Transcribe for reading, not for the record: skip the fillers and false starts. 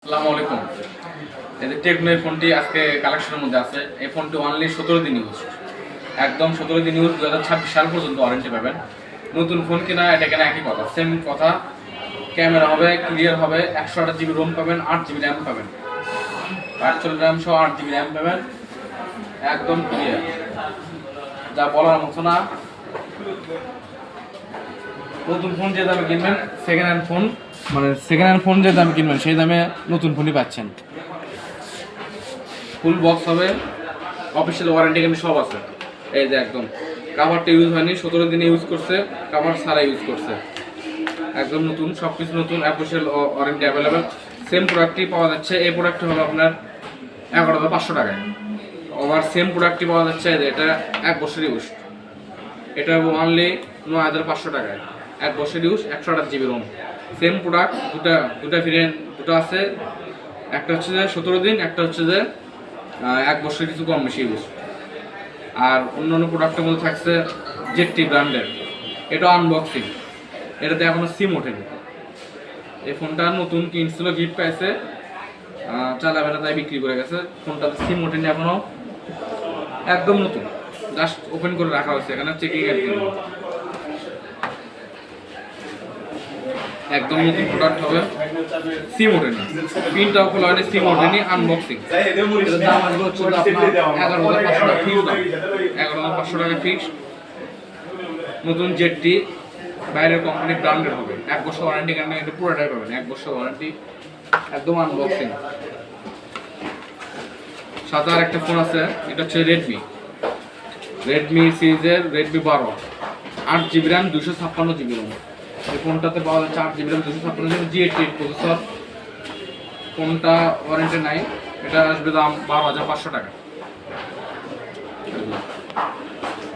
আসসালামু আলাইকুম। এই যে টেকনো এই ফোনটি আজকে কালেকশনের মধ্যে আছে। এই ফোনটি অনলি 17 দিন ইউজ, একদম 17 দিন ইউজ, 2026 সাল পর্যন্ত ওয়ারেন্টি পাবেন। নতুন ফোন কিনা এটা কেনা একই কথা, সেম কথা। ক্যামেরা হবে ক্লিয়ার হবে, 128 জিবি রোম পাবেন, 8 জিবি র্যাম পাবেন, ভার্চুয়াল র্যাম সহ 8 জিবি র্যাম পাবেন, একদম ক্লিয়ার, যা বলার মতো না। নতুন ফোন যে দামে কিনবেন, second hand phone second hand phone যে দামে কিনবেন সেই দামে নতুন ফোনই পাচ্ছেন। ফুল বক্স হবে, অফিসিয়াল ওয়ারেন্টি কিন্তু সব আছে। এই যে একদম কাভারটা ইউজ হয়নি, 17 দিনে ইউজ করছে, কাভার ছাড়া ইউজ করছে, একদম নতুন, সব কিছু নতুন, অফিসিয়াল ওয়ারেন্টি অ্যাভেলেবেল। সেম প্রোডাক্টই পাওয়া যাচ্ছে। এই প্রোডাক্টটি হলো আপনার 11,500 টাকায়। আবার সেম প্রোডাক্টটি পাওয়া যাচ্ছে এটা 1 বছর ইউজ, এটা অনলি 9,500 টাকায়। 1 বছর use, 128 GB ROM. Same product, দুটা ভেরিয়েন্ট, দুটো আছে। একটা হচ্ছে যে 17 দিন, একটা হচ্ছে যে 1 বছর কিছু কম বেশি ইউজ। আর অন্যান্য প্রোডাক্টের মধ্যে থাকছে জেটটি ব্র্যান্ডের, এটা আনবক্সিং, এটাতে এখনো সিম ওঠেনি। এই ফোনটা নতুন কিনছিল, গিফট পাইছে, চালাবে না তাই বিক্রি করে গেছে। ফোনটাতে সিম ওঠেনি এখনো, একদম নতুন, জাস্ট ওপেন করে রাখা হয়েছে, এখানে চেকিং এর জন্য। একদম নতুন প্রোডাক্ট হবে, সিম ওঠেনি, পিনটাও খোলা হয়নি, সিম ওঠেনি, আনবক্সিং। এটার দাম আসবে হচ্ছে আপনার 11,500 টাকা ফিক্স দাম, 11,500 টাকা ফিক্স। নতুন জেটটি, বাইরের কোম্পানি ব্র্যান্ডের হবে, 1 বছর ওয়ারেন্টি, কারণে এটা পুরোটাই পাবেন 1 বছর ওয়ারেন্টি, একদম আনবক্সিং। সাথে আর একটা ফোন আছে, এটা হচ্ছে রেডমি সিরিজের Redmi 12, 8 GB RAM, 256 GB ROM. এই ফোনটাতে পাওয়া যাচ্ছে 8 GB RAM, 256 GB, G88 processor. ফোনটা ওয়ারেন্টি নাই, এটা আসবে দাম 12,500 টাকা।